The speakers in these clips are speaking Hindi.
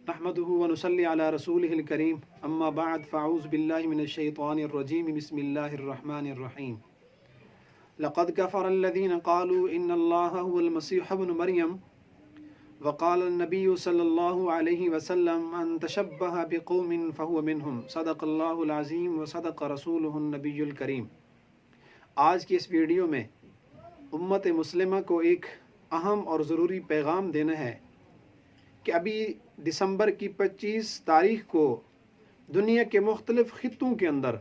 नहमदुहु व नुसल्ली अला रसूलिहिल करीम अम्मा बाद फ़अऊज़ु बिल्लाहि मिनश शैतानिर रजीम बिस्मिल्लाहिर रहमानिर रहीम लक़द कफ़रल्लज़ीना क़ालू इन्नल्लाहा हुवल मसीह इब्नु मरियम व क़ालन नबिय्यु सल्लल्लाहु अलैहि वसल्लम मन तशब्बह बिक़ौमिन फ़हुव मिनहुम सदक़ल्लाहुल अज़ीम व सदक़ रसूलुहुन नबियुल करीम। आज की इस वीडियो में उम्मत मुस्लिमा को एक अहम और ज़रूरी पैगाम देना है कि अभी दिसंबर की 25 तारीख को दुनिया के मुख्तलिफ़ ख़ित्तों के अंदर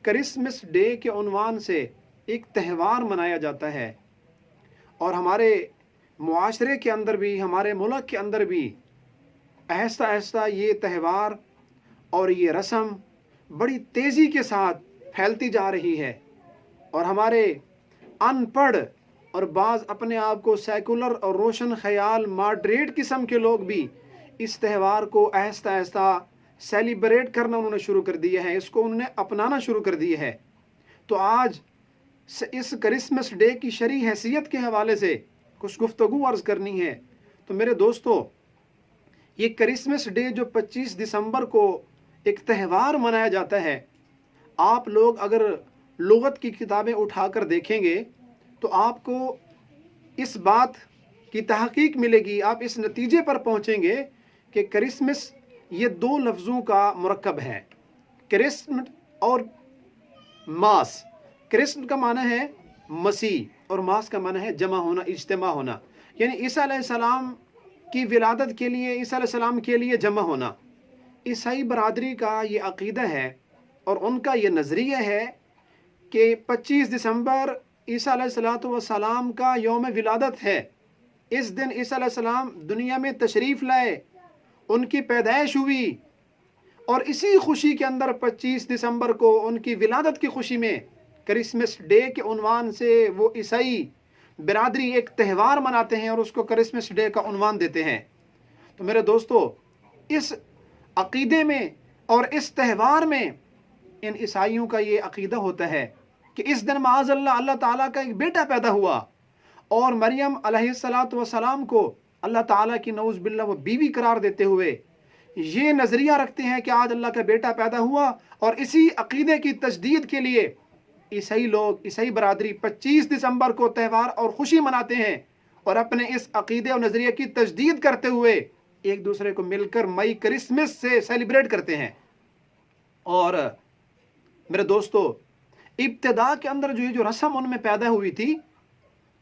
क्रिसमस डे के उन्वान से एक त्यौहार मनाया जाता है और हमारे मुआशरे के अंदर भी, हमारे मुल्क के अंदर भी आहिस्ता आहिस्ता ये त्यौहार और ये रस्म बड़ी तेज़ी के साथ फैलती जा रही है और हमारे अनपढ़ और बाज़ अपने आप को सेकुलर और रोशन ख्याल मॉडरेट किस्म के लोग भी इस त्यौहार को आहिस्ता आहिस्ता सेलिब्रेट करना उन्होंने शुरू कर दिया है, इसको उन्होंने अपनाना शुरू कर दिया है। तो आज इस क्रिसमस डे की शरई हैसियत के हवाले से कुछ गुफ्तगू अर्ज़ करनी है। तो मेरे दोस्तों, ये क्रिसमस डे जो 25 दिसंबर को एक त्यौहार मनाया जाता है, आप लोग अगर लुगत की किताबें उठाकर देखेंगे तो आपको इस बात की तहकीक मिलेगी, आप इस नतीजे पर पहुँचेंगे कि क्रिसमस ये दो लफ्ज़ों का मुरक्कब है, क्रिस्म और मास। क्रिस्म का माना है मसीह और मास का माना है जमा होना, इज्तिमा होना, यानी ईसा अलैहिस्सलाम की विलादत के लिए, ईसा अलैहिस्सलाम के लिए जमा होना। ईसाई बरादरी का ये अक़ीदा है और उनका ये नज़रिया है कि 25 दिसंबर ईसा अलैहिस्सलाम का यौम विलादत है। इस दिन ईसा अलैहिस्सलाम दुनिया में तशरीफ़ लाए, उनकी पैदाइश हुई और इसी खुशी के अंदर 25 दिसंबर को उनकी विलादत की खुशी में क्रिसमस डे के उन्वान से वो ईसाई बिरादरी एक त्यौहार मनाते हैं और उसको क्रिसमस डे का उन्वान देते हैं। तो मेरे दोस्तों, इस अक़ीदे में और इस त्यौहार में इन ईसाइयों का ये अक़ीदा होता है कि इस दिन माअज़ल्लाह अल्लाह ताला का एक बेटा पैदा हुआ और मरियम अलैहिस्सलाम को अल्लाह ताला की नऊज़ बिल्लाह वो बीवी करार देते हुए ये नज़रिया रखते हैं कि आज अल्लाह का बेटा पैदा हुआ। और इसी अक़ीदे की तजदीद के लिए ईसाई लोग, ईसाई बरादरी 25 दिसंबर को त्यौहार और ख़ुशी मनाते हैं और अपने इस अक़ीदे और नज़रिए की तजदीद करते हुए एक दूसरे को मिलकर मई क्रिसमस से सेलिब्रेट करते हैं। और मेरे दोस्तों, इब्तिदा के अंदर जो रस्म उनमें पैदा हुई थी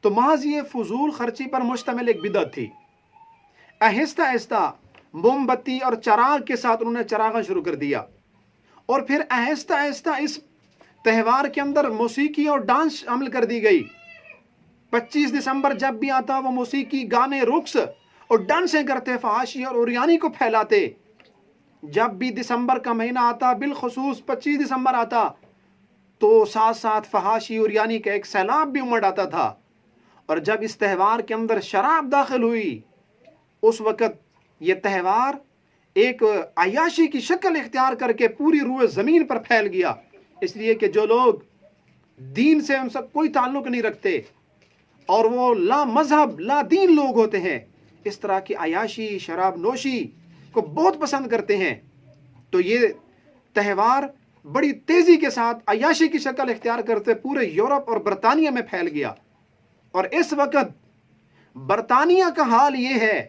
तो महज ये फजूल खर्ची पर मुश्तमिल एक बिदअत थी। आहिस्ता आहिस्ता मोमबत्ती और चराग के साथ उन्होंने चरागा शुरू कर दिया और फिर आहिस्ता आहिस्ता इस त्यौहार के अंदर मौसीकी और डांस शामिल कर दी गई। 25 दिसंबर जब भी आता वो मौसीकी, गाने, रुक्स और डांसें करते, फहाशी और उरियानी को फैलाते। जब भी दिसंबर का महीना आता, बिलखुसूस 25 दिसंबर आता, तो साथ साथ फहाशी और यानी का एक सैलाब भी उमड़ आता था। और जब इस त्यौहार के अंदर शराब दाखिल हुई, उस वक़्त ये त्यौहार एक अयाशी की शक्ल इख्तियार करके पूरी रूए ज़मीन पर फैल गया। इसलिए कि जो लोग दीन से उनसे कोई ताल्लुक़ नहीं रखते और वो ला मज़हब ला दीन लोग होते हैं, इस तरह की अयाशी, शराब नोशी को बहुत पसंद करते हैं। तो ये त्यौहार बड़ी तेज़ी के साथ अयाशी की शक्ल इख्तियार करते पूरे यूरोप और बरतानिया में फैल गया। और इस वक्त बरतानिया का हाल ये है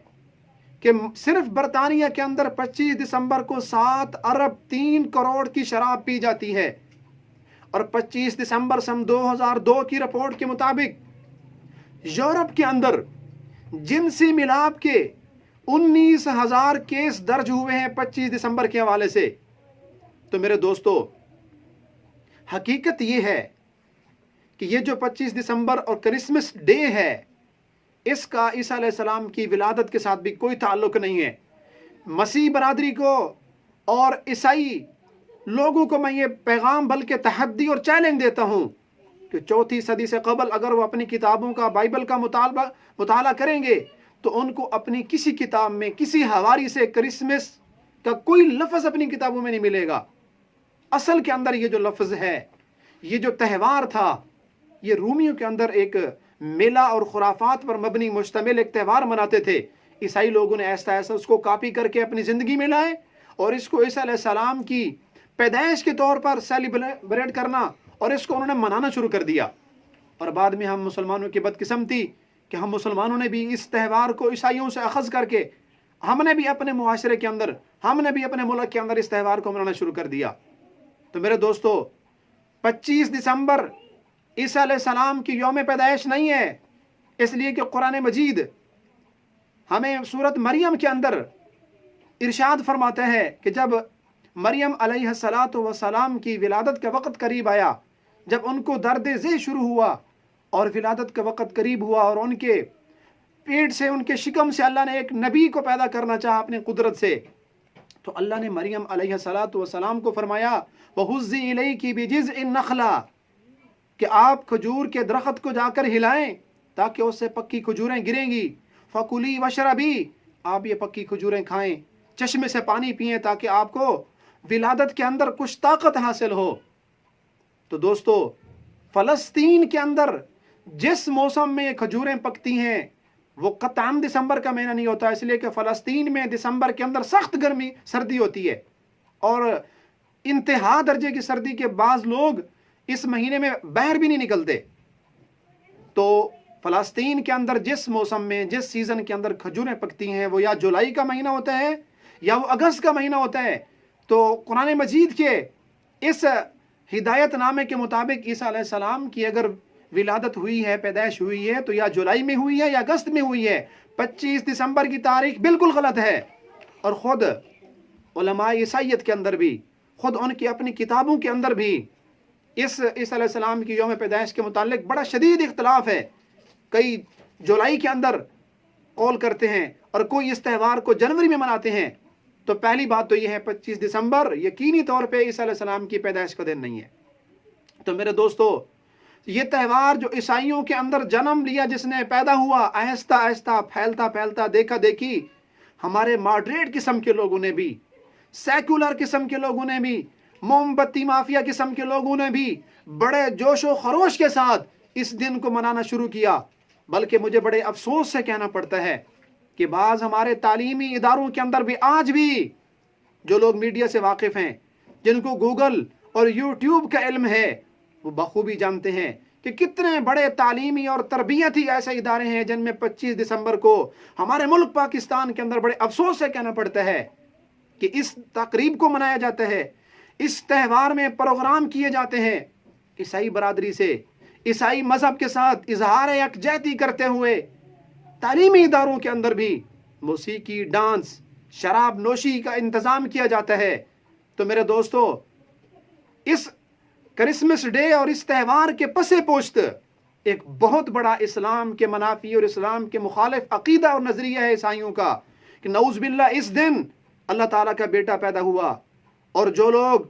कि सिर्फ बरतानिया के अंदर 25 दिसंबर को 7 अरब 3 करोड़ की शराब पी जाती है। और 25 दिसंबर सन 2002 की रिपोर्ट के मुताबिक यूरोप के अंदर जिनसी मिलाप के 19,000 केस दर्ज हुए हैं 25 दिसंबर के हवाले से। तो मेरे दोस्तों, हकीकत ये है कि ये जो 25 दिसंबर और क्रिसमस डे है, इसका ईसा अलैहिस्सलाम की विलादत के साथ भी कोई ताल्लुक़ नहीं है। मसीह बरादरी को और ईसाई लोगों को मैं ये पैगाम बल्कि तहद्दी और चैलेंज देता हूँ कि 4वीं सदी से कबल अगर वो अपनी किताबों का, बाइबल का मुताला करेंगे तो उनको अपनी किसी किताब में, किसी हवारी से क्रिसमस का कोई लफ्ज़ अपनी किताबों में नहीं मिलेगा। असल के अंदर ये जो लफ्ज़ है, ये जो त्यौहार था, ये रूमियों के अंदर एक मेला और खुराफात पर मबनी मुश्तमिल एक त्यौहार मनाते थे। ईसाई लोगों ने ऐसा ऐसा उसको कॉपी करके अपनी ज़िंदगी में लाए और इसको ईसा अलैहिस्सलाम की पैदाइश के तौर पर सेलिब्रेट करना और इसको उन्होंने मनाना शुरू कर दिया। और बाद में हम मुसलमानों की बदकिस्मती कि हम मुसलमानों ने भी इस त्यौहार को ईसाइयों से अखज़ करके हमने भी अपने मुआशरे के अंदर, हमने भी अपने मुल्क के अंदर इस त्यौहार को मनाना शुरू कर दिया। तो मेरे दोस्तों, 25 दिसंबर ईसा अलैहिस्सलाम की यौम पैदाइश नहीं है, इसलिए कि कुरान मजीद हमें सूरत मरियम के अंदर इरशाद फरमाते हैं कि जब मरियम अलैहिस्सलातु वस्सलाम की विलादत का वक़्त करीब आया, जब उनको दर्द ज़े शुरू हुआ और विलादत का वक़्त करीब हुआ और उनके पेट से, उनके शिकम से अल्लाह ने एक नबी को पैदा करना चाहा अपनी कुदरत से, तो अल्लाह ने मरियम अलैहिस्सलातु वस्सलाम को फरमाया वहुज़्ज़ी इलैकी बिजिज़्इन नख़ला, कि आप खजूर के दरख्त को जाकर हिलाएं ताकि उससे पक्की खजूरें गिरेंगी। फ़कुली वशरबी, आप ये पक्की खजूरें खाएं, चश्मे से पानी पिएं ताकि आपको विलादत के अंदर कुछ ताकत हासिल हो। तो दोस्तों, फ़लस्तीन के अंदर जिस मौसम में खजूरें पकती हैं वो कतई दिसंबर का महीना नहीं होता, इसलिए कि फ़लस्तीन में दिसंबर के अंदर सख्त गर्मी सर्दी होती है और इंतहा दर्जे की सर्दी के बाज़ लोग इस महीने में बाहर भी नहीं निकलते। तो फ़लस्तीन के अंदर जिस मौसम में, जिस सीज़न के अंदर खजूरें पकती हैं वो या जुलाई का महीना होता है या वो अगस्त का महीना होता है। तो कुरान मजीद के इस हिदायतनामे के मुताबिक ईसा अलैहिस्सलाम की अगर विलादत हुई है, पैदाइश हुई है, तो या जुलाई में हुई है या अगस्त में हुई है। 25 दिसंबर की तारीख बिल्कुल गलत है। और ख़ुद उलमा ईसाइयत के अंदर भी, ख़ुद उनकी अपनी किताबों के अंदर भी इस ईसा अलैहिस्सलाम की यौम पैदाइश के मुतालिक बड़ा शदीद इख्तलाफ है। कई जुलाई के अंदर कौल करते हैं और कोई इस त्यौहार को जनवरी में मनाते हैं। तो पहली बात तो यह है 25 दिसंबर यकीनी तौर पे ईसा अलैहिस्सलाम की पैदाइश का दिन नहीं है। तो मेरे दोस्तों, ये त्यौहार जो ईसाइयों के अंदर जन्म लिया, जिसने पैदा हुआ, आहिस्ता आहिस्ता फैलता फैलता देखा देखी हमारे मॉडरेट किस्म के लोगों ने भी, सेकुलर किस्म के लोगों ने भी, मोमबत्ती माफिया किस्म के लोगों ने भी बड़े जोशो खरोश के साथ इस दिन को मनाना शुरू किया। बल्कि मुझे बड़े अफसोस से कहना पड़ता है कि बाज़ हमारे तालीमी इदारों के अंदर भी आज भी जो लोग मीडिया से वाकिफ़ हैं, जिनको गूगल और यूट्यूब का इल्म है, वो बखूबी जानते हैं कि कितने बड़े तालीमी और तरबियती ऐसे इदारे हैं जिनमें 25 दिसंबर को हमारे मुल्क पाकिस्तान के अंदर बड़े अफसोस से कहना पड़ता है कि इस तकरीब को मनाया जाता है, इस त्यौहार में प्रोग्राम किए जाते हैं। ईसाई बरादरी से, ईसाई मज़हब के साथ इजहार यकजहती करते हुए तालीमी इदारों के अंदर भी मौसीकी, डांस, शराब नोशी का इंतज़ाम किया जाता है। तो मेरे दोस्तों, इस क्रिसमस डे और इस त्यौहार के पसे पोश्त एक बहुत बड़ा इस्लाम के मनाफी और इस्लाम के मुखालिफ अकीदा और नज़रिया है ईसाइयों का कि नऊज़ बिल्लाह इस दिन अल्लाह ताला का बेटा पैदा हुआ। और जो लोग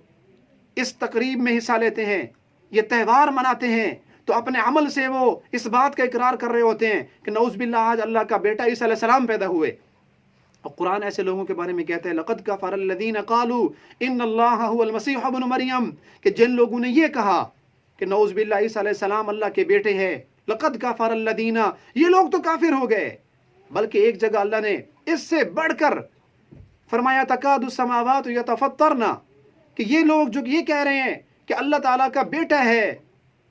इस तकरीब में हिस्सा लेते हैं, ये त्यौहार मनाते हैं, तो अपने अमल से वो इस बात का इकरार कर रहे होते हैं कि नऊज़ बिल्लाह आज अल्लाह का बेटा ईसा अलैहिस्सलाम पैदा हुए। और कुरान ऐसे लोगों के बारे में कहते हैं लक़द कफ़रल्लज़ीना क़ालू इन्नल्लाहा हुवल मसीह इब्न मरियम, कि जिन लोगों ने ये कहा कि नऊज़ बिल्लाह ईसा अलैहिस्सलाम अल्लाह के बेटे हैं, लक़द कफ़रल्लज़ीना, ये लोग तो काफिर हो गए। बल्कि एक जगह अल्लाह ने इससे बढ़कर फरमाया तकादु समावातु यतफ़त्तरना, कि ये लोग जो ये कह रहे हैं कि अल्लाह ताला का बेटा है,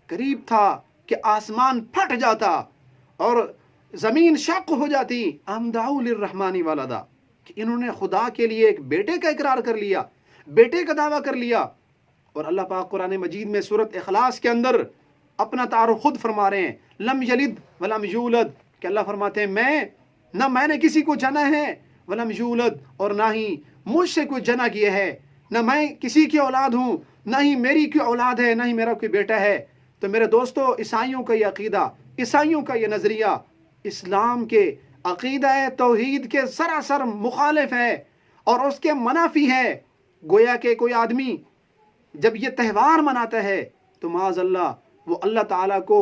करीब था कि आसमान फट जाता और ज़मीन शक हो जाती। अमदाउ लिर्रहमानी वलदा, कि इन्होंने खुदा के लिए एक बेटे का इकरार कर लिया, बेटे का दावा कर लिया। और अल्लाह पाक कुरान मजीद में सूरत इखलास के अंदर अपना तारुफ खुद फरमा रहे हैं, लम यलिद वलम यूलद, कि अल्लाह फरमाते हैं मैंने किसी को जना है, वलम यूलद, और ना ही मुझसे कोई जना किया है, न मैं किसी की औलाद हूँ, ना ही मेरी कोई औलाद है, ना ही मेरा कोई बेटा है। तो मेरे दोस्तों, ईसाइयों का ये अकीदा, ईसाइयों का ये नज़रिया इस्लाम के अकीदा तौहीद के सरासर मुखालिफ है और उसके मनाफी है। गोया के कोई आदमी जब ये त्यौहार मनाता है तो माज़अल्लाह वो अल्लाह ताला को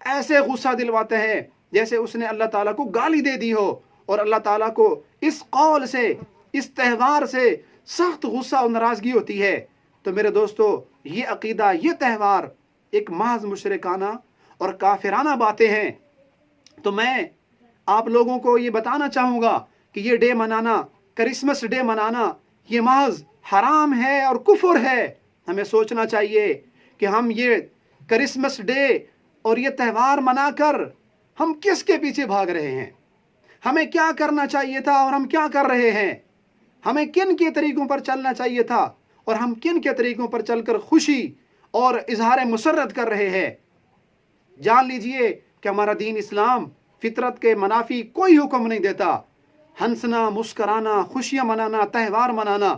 ऐसे गुस्सा दिलवाता है जैसे उसने अल्लाह ताला को गाली दे दी हो, और अल्लाह ताला को इस कौल से, इस त्यौहार से सख्त गुस्सा और नाराज़गी होती है। तो मेरे दोस्तों, ये अकीदा, ये त्यौहार एक महज मुशरिकाना और काफिराना बातें हैं। तो मैं आप लोगों को ये बताना चाहूँगा कि ये डे मनाना, क्रिसमस डे मनाना, ये महज हराम है और कुफर है। हमें सोचना चाहिए कि हम ये क्रिसमस डे और ये त्यौहार मनाकर हम किसके पीछे भाग रहे हैं, हमें क्या करना चाहिए था और हम क्या कर रहे हैं, हमें किन के तरीकों पर चलना चाहिए था और हम किन के तरीकों पर चलकर खुशी और इजहार मुसर्रत कर रहे हैं। जान लीजिए कि हमारा दीन इस्लाम फितरत के मुनाफी कोई हुक्म नहीं देता। हंसना, मुस्कराना, खुशियां मनाना, त्यौहार मनाना,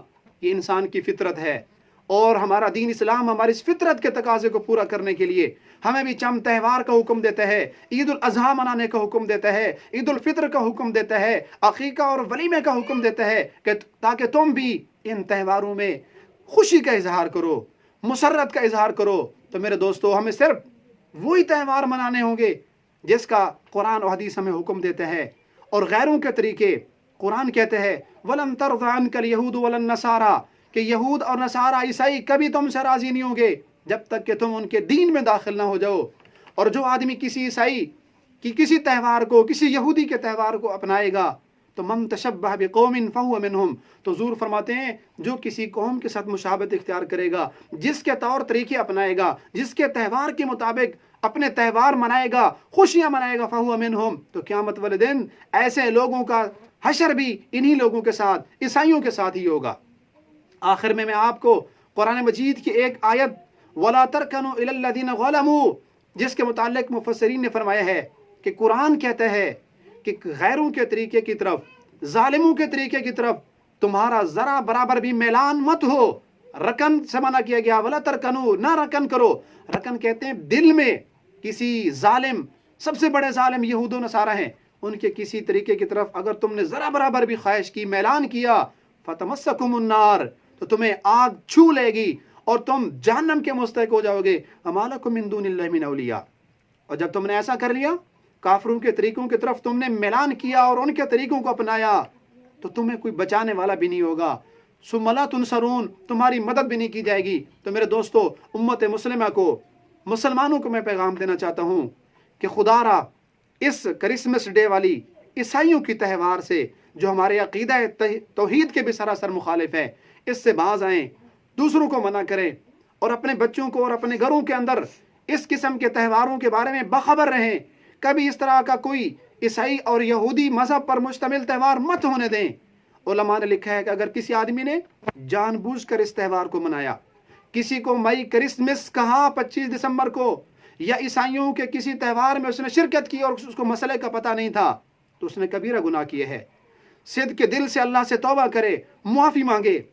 ये इंसान की फितरत है और हमारा दीन इस्लाम हमारी इस फितरत के तकाजे को पूरा करने के लिए हमें भी चंद त्यौहार का हुक्म देता है। ईद उल अजहा मनाने का हुक्म देता है, ईद उल फितर का हुक्म देता है, अकीका और वलीमे का हुक्म देता है कि ताकि तुम भी इन त्यौहारों में खुशी का इजहार करो, मुसर्रत का इजहार करो। तो मेरे दोस्तों, हमें सिर्फ वही त्यौहार मनाने होंगे जिसका कुरान और हदीस हमें हुक्म देते हैं, और गैरों के तरीके कुरान कहते हैं वलन तरज़ा अन्कल यहूद वलन नसारा, कि यहूद और नसारा ईसाई कभी तुमसे राजी नहीं होंगे जब तक कि तुम उनके दीन में दाखिल ना हो जाओ। और जो आदमी किसी ईसाई की किसी त्यौहार को, किसी यहूदी के त्यौहार को अपनाएगा तो मन तशब्बह बिकौमिन फहुव मिनहुम, तो हुज़ूर फरमाते हैं जो किसी कौम के साथ मुशाबहत इख्तियार करेगा, जिसके तौर तरीके अपनाएगा, जिसके त्यौहार के मुताबिक अपने त्यौहार मनाएगा, खुशियां मनाएगा, फहुव मिनहुम, तो क़यामत वाले दिन ऐसे लोगों का हशर भी इन्हीं लोगों के साथ, ईसाइयों के साथ ही होगा। आखिर में मैं आपको कुरान मजीद की एक आयत वला तरकनु इलल्लज़ीना ज़लमू, जिसके मुताल्लिक मुफस्सिरीन ने फरमाया है कि कुरान कहता है कि गैरों के तरीके की तरफ, जालिमों के तरीके की तरफ तुम्हारा जरा बराबर भी मैलान मत हो। रकन से मना किया गया, वला तरकनु, ना रकन करो। रकन कहते हैं दिल में किसी जालिम, सबसे बड़े जालिम यहूद व नसारा हैं, उनके किसी तरीके की तरफ अगर तुमने जरा बराबर भी ख्वाहिश की, मैलान किया, फतमस्सकुमुन्नार, तो तुम्हें आग छू लेगी और तुम जहन्नम के मुस्तहिक हो जाओगे। अमा लकुम मिन दूनिल्लाहि मिन औलिया, और जब तुमने ऐसा कर लिया, काफिरों के तरीकों की तरफ तुमने मैलान किया और उनके तरीकों को अपनाया, तो तुम्हें कोई बचाने वाला भी नहीं होगा। सुम्मा तुनसरून, तुम्हारी मदद भी नहीं की जाएगी। तो मेरे दोस्तों, उम्मत मुस्लिमा को, मुसलमानों को मैं पैगाम देना चाहता हूँ कि खुदारा इस क्रिसमस डे वाली ईसाइयों की त्यौहार से, जो हमारे अकीदा तौहीद के भी सरासर मुखालिफ है, इससे बाज आएँ, दूसरों को मना करें और अपने बच्चों को और अपने घरों के अंदर इस किस्म के त्यौहारों के बारे में बाखबर रहें। कभी इस तरह का कोई ईसाई और यहूदी मजहब पर मुश्तमिल त्यौहार मत होने दें। उलमा ने लिखा है कि अगर किसी आदमी ने जानबूझकर इस त्यौहार को मनाया, किसी को मई क्रिसमस कहा 25 दिसंबर को, या ईसाइयों के किसी त्यौहार में उसने शिरकत की और उसको मसले का पता नहीं था, तो उसने कबीरा गुनाह किया है। सिद्ध के दिल से अल्लाह से तौबा करे, मुआफ़ी मांगे,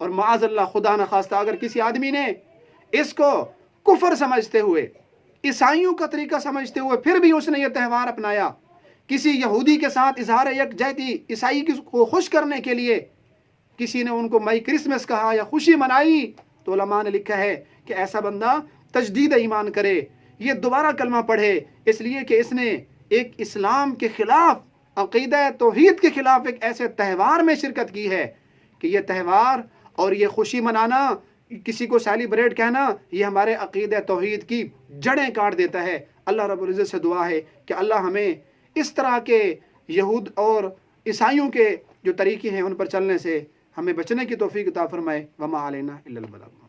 और माअज़ल्लाह खुदा न खास्ता अगर किसी आदमी ने इसको कुफर समझते हुए, ईसाइयों का तरीका समझते हुए फिर भी उसने ये त्यौहार अपनाया, किसी यहूदी के साथ इजहार यकजहती ईसाई को खुश करने के लिए किसी ने उनको मई क्रिसमस कहा या खुशी मनाई, तो उलमा ने लिखा है कि ऐसा बंदा तजदीद ईमान करे, ये दोबारा कलमा पढ़े, इसलिए कि इसने एक इस्लाम के खिलाफ, अक़ीदा तौहीद के खिलाफ एक ऐसे त्यौहार में शिरकत की है कि ये त्यौहार और ये खुशी मनाना, किसी को सेलिब्रेट कहना, ये हमारे अक़ीदा तौहीद की जड़ें काट देता है। अल्लाह रब्बुल इज़्ज़त से दुआ है कि अल्लाह हमें इस तरह के यहूद और ईसाइयों के जो तरीके हैं उन पर चलने से हमें बचने की तौफीक अता फरमाए। वमा अलैना इल्लल बलाग।